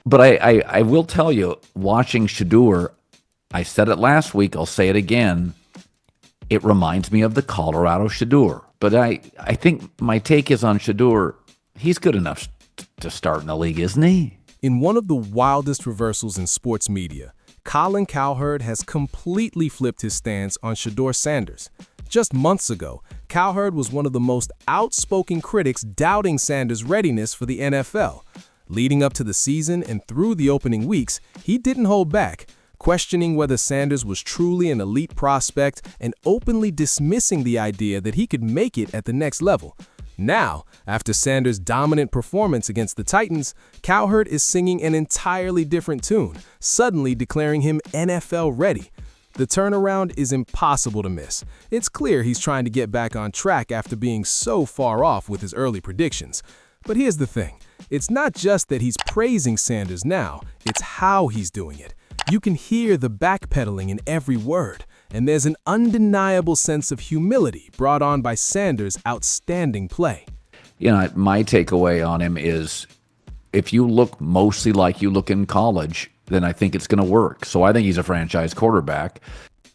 But I will tell you, watching Shedeur, I said it last week, I'll say it again. It reminds me of the Colorado Shedeur. But I think my take is on Shedeur, he's good enough to start in the league, isn't he? In one of the wildest reversals in sports media, Colin Cowherd has completely flipped his stance on Shedeur Sanders. Just months ago, Cowherd was one of the most outspoken critics doubting Sanders' readiness for the NFL. Leading up to the season and through the opening weeks, he didn't hold back, questioning whether Sanders was truly an elite prospect and openly dismissing the idea that he could make it at the next level. Now, after Sanders' dominant performance against the Titans, Cowherd is singing an entirely different tune, suddenly declaring him NFL ready. The turnaround is impossible to miss. It's clear he's trying to get back on track after being so far off with his early predictions. But here's the thing. It's not just that he's praising Sanders now, it's how he's doing it. You can hear the backpedaling in every word, and there's an undeniable sense of humility brought on by Sanders' outstanding play. You know, my takeaway on him is if you look mostly like you look in college, then I think it's going to work. So I think he's a franchise quarterback.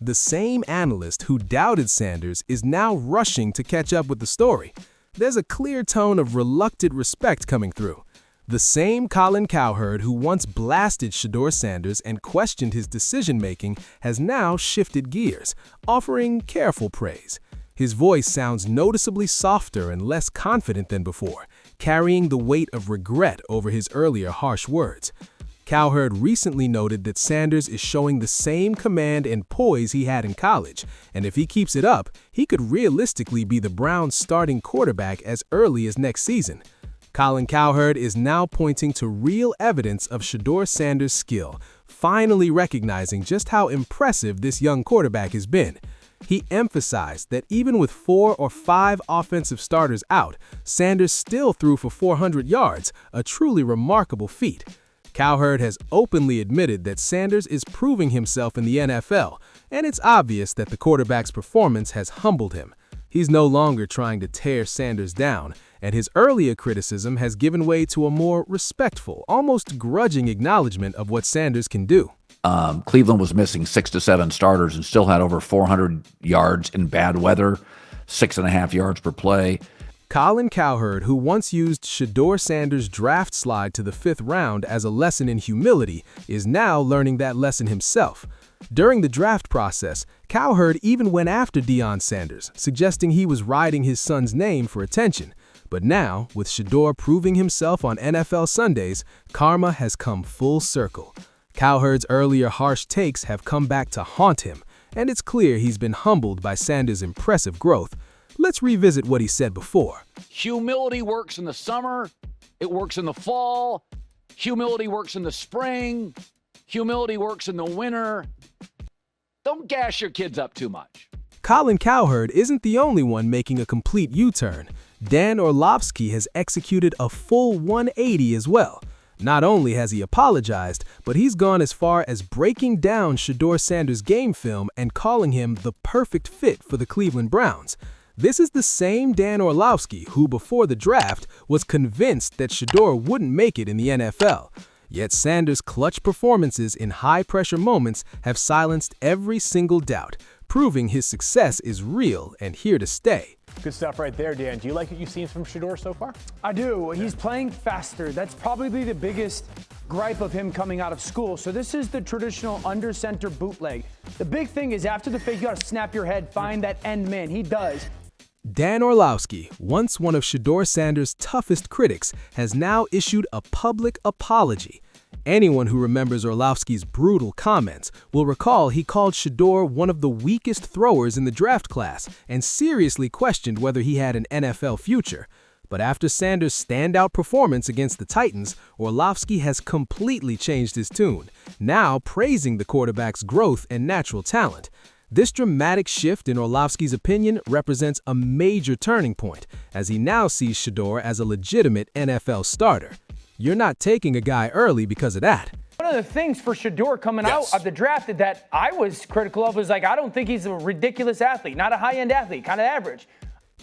The same analyst who doubted Sanders is now rushing to catch up with the story. There's a clear tone of reluctant respect coming through. The same Colin Cowherd who once blasted Shedeur Sanders and questioned his decision-making has now shifted gears, offering careful praise. His voice sounds noticeably softer and less confident than before, carrying the weight of regret over his earlier harsh words. Cowherd recently noted that Sanders is showing the same command and poise he had in college, and if he keeps it up, he could realistically be the Browns' starting quarterback as early as next season. Colin Cowherd is now pointing to real evidence of Shedeur Sanders' skill, finally recognizing just how impressive this young quarterback has been. He emphasized that even with 4 or 5 offensive starters out, Sanders still threw for 400 yards, a truly remarkable feat. Cowherd has openly admitted that Sanders is proving himself in the NFL, and it's obvious that the quarterback's performance has humbled him. He's no longer trying to tear Sanders down, and his earlier criticism has given way to a more respectful, almost grudging acknowledgement of what Sanders can do. Cleveland was missing 6 to 7 starters and still had over 400 yards in bad weather, 6.5 yards per play. Colin Cowherd, who once used Shedeur Sanders' draft slide to the 5th round as a lesson in humility, is now learning that lesson himself. During the draft process, Cowherd even went after Deion Sanders, suggesting he was riding his son's name for attention. But now, with Shedeur proving himself on NFL Sundays, karma has come full circle. Cowherd's earlier harsh takes have come back to haunt him, and it's clear he's been humbled by Sanders' impressive growth. Let's revisit what he said before. Humility works in the summer. It works in the fall. Humility works in the spring. Humility works in the winter. Don't gas your kids up too much. Colin Cowherd isn't the only one making a complete U-turn. Dan Orlovsky has executed a full 180 as well. Not only has he apologized, but he's gone as far as breaking down Shedeur Sanders' game film and calling him the perfect fit for the Cleveland Browns. This is the same Dan Orlovsky who, before the draft, was convinced that Shedeur wouldn't make it in the NFL. Yet Sanders' clutch performances in high-pressure moments have silenced every single doubt, proving his success is real and here to stay. Good stuff right there, Dan. Do you like what you've seen from Shedeur so far? I do. He's playing faster. That's probably the biggest gripe of him coming out of school. So this is the traditional under center bootleg. The big thing is after the fake, you got to snap your head, find that end man. He does. Dan Orlovsky, once one of Shedeur Sanders' toughest critics, has now issued a public apology. Anyone who remembers Orlovsky's brutal comments will recall he called Shedeur one of the weakest throwers in the draft class and seriously questioned whether he had an NFL future. But after Sanders' standout performance against the Titans, Orlovsky has completely changed his tune, now praising the quarterback's growth and natural talent. This dramatic shift in Orlovsky's opinion represents a major turning point, as he now sees Shedeur as a legitimate NFL starter. You're not taking a guy early because of that. One of the things for Shedeur coming out of the draft that I was critical of was I don't think he's a ridiculous athlete, not a high-end athlete, kind of average.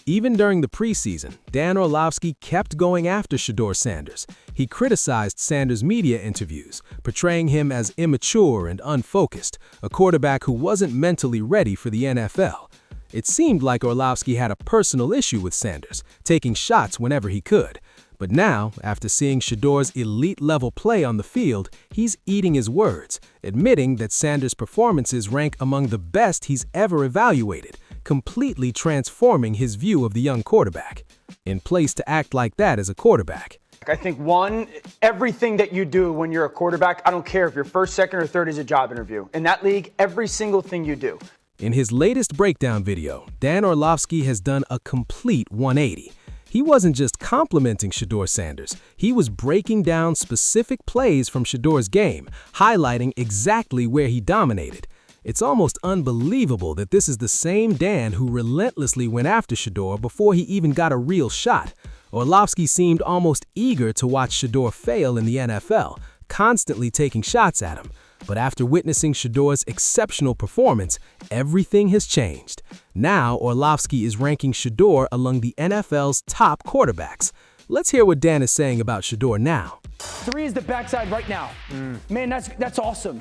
Even during the preseason, Dan Orlovsky kept going after Shedeur Sanders. He criticized Sanders' media interviews, portraying him as immature and unfocused, a quarterback who wasn't mentally ready for the NFL. It seemed like Orlovsky had a personal issue with Sanders, taking shots whenever he could. But now, after seeing Shedeur's elite-level play on the field, he's eating his words, admitting that Sanders' performances rank among the best he's ever evaluated, completely transforming his view of the young quarterback. In place to act like that as a quarterback. I think, one, everything that you do when you're a quarterback, I don't care if you're first, second, or third, is a job interview. In that league, every single thing you do. In his latest breakdown video, Dan Orlovsky has done a complete 180. He wasn't just complimenting Shedeur Sanders, he was breaking down specific plays from Shedeur's game, highlighting exactly where he dominated. It's almost unbelievable that this is the same Dan who relentlessly went after Shedeur before he even got a real shot. Orlovsky seemed almost eager to watch Shedeur fail in the NFL, constantly taking shots at him. But after witnessing Shedeur's exceptional performance, everything has changed. Now, Orlovsky is ranking Shedeur among the NFL's top quarterbacks. Let's hear what Dan is saying about Shedeur now. 3 is the backside right now. Man, that's awesome.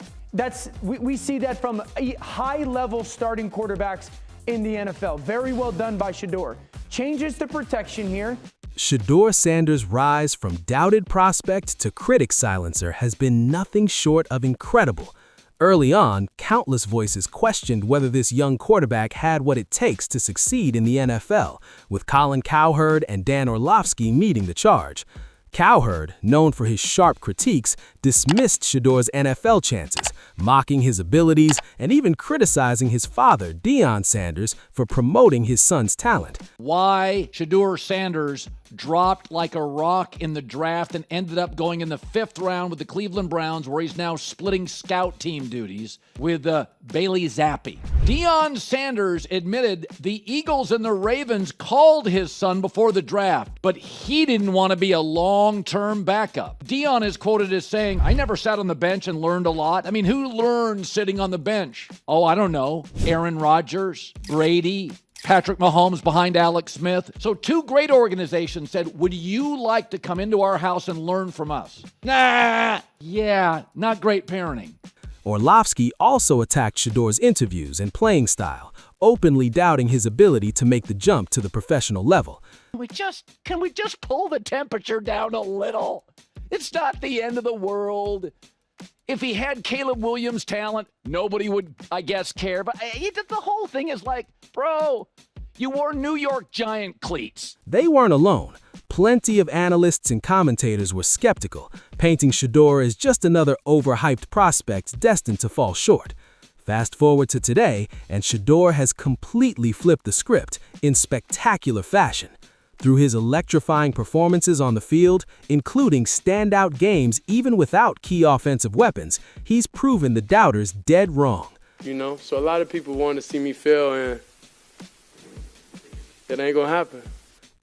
We see that from high-level starting quarterbacks in the NFL. Very well done by Shedeur. Changes the protection here. Shedeur Sanders' rise from doubted prospect to critic silencer has been nothing short of incredible. Early on, countless voices questioned whether this young quarterback had what it takes to succeed in the NFL, with Colin Cowherd and Dan Orlovsky leading the charge. Cowherd, known for his sharp critiques, dismissed Shedeur's NFL chances, mocking his abilities and even criticizing his father, Deion Sanders, for promoting his son's talent. Why Shedeur Sanders dropped like a rock in the draft and ended up going in the 5th round with the Cleveland Browns, where he's now splitting scout team duties with Bailey Zappi. Deion Sanders admitted the Eagles and the Ravens called his son before the draft, but he didn't want to be a long-term backup. Deion is quoted as saying, "I never sat on the bench and learned a lot." I mean, who learns sitting on the bench? Oh, I don't know. Aaron Rodgers, Brady, Patrick Mahomes behind Alex Smith. So 2 great organizations said, "Would you like to come into our house and learn from us?" Nah, yeah, not great parenting. Orlovsky also attacked Shedeur's interviews and playing style, openly doubting his ability to make the jump to the professional level. Can we just pull the temperature down a little? It's not the end of the world. If he had Caleb Williams' talent, nobody would, I guess, care. But the whole thing is like, bro, you wore New York Giant cleats. They weren't alone. Plenty of analysts and commentators were skeptical, painting Shedeur as just another overhyped prospect destined to fall short. Fast forward to today, and Shedeur has completely flipped the script in spectacular fashion. Through his electrifying performances on the field, including standout games even without key offensive weapons, he's proven the doubters dead wrong. So a lot of people want to see me fail, and it ain't gonna happen.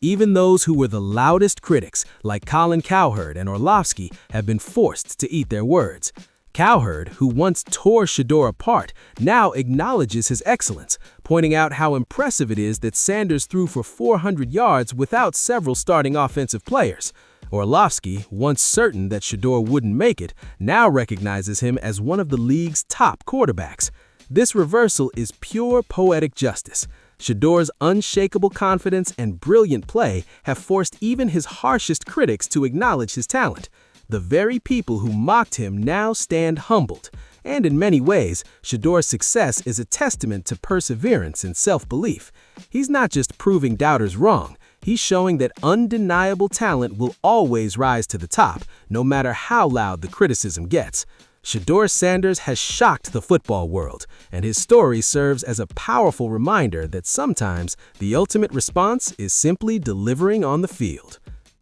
Even those who were the loudest critics, like Colin Cowherd and Orlovsky, have been forced to eat their words. Cowherd, who once tore Shedeur apart, now acknowledges his excellence, pointing out how impressive it is that Sanders threw for 400 yards without several starting offensive players. Orlovsky, once certain that Shedeur wouldn't make it, now recognizes him as one of the league's top quarterbacks. This reversal is pure poetic justice. Shedeur's unshakable confidence and brilliant play have forced even his harshest critics to acknowledge his talent. The very people who mocked him now stand humbled. And in many ways, Shedeur's success is a testament to perseverance and self-belief. He's not just proving doubters wrong, he's showing that undeniable talent will always rise to the top, no matter how loud the criticism gets. Shedeur Sanders has shocked the football world, and his story serves as a powerful reminder that sometimes the ultimate response is simply delivering on the field.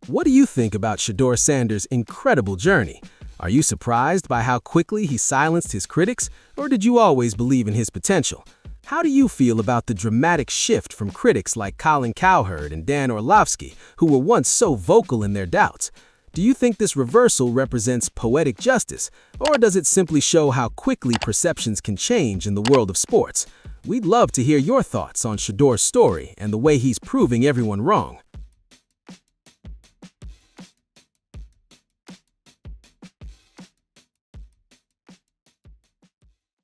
What do you think about Shedeur Sanders' incredible journey? Are you surprised by how quickly he silenced his critics, or did you always believe in his potential? How do you feel about the dramatic shift from critics like Colin Cowherd and Dan Orlovsky, who were once so vocal in their doubts? Do you think this reversal represents poetic justice, or does it simply show how quickly perceptions can change in the world of sports? We'd love to hear your thoughts on Shedeur's story and the way he's proving everyone wrong.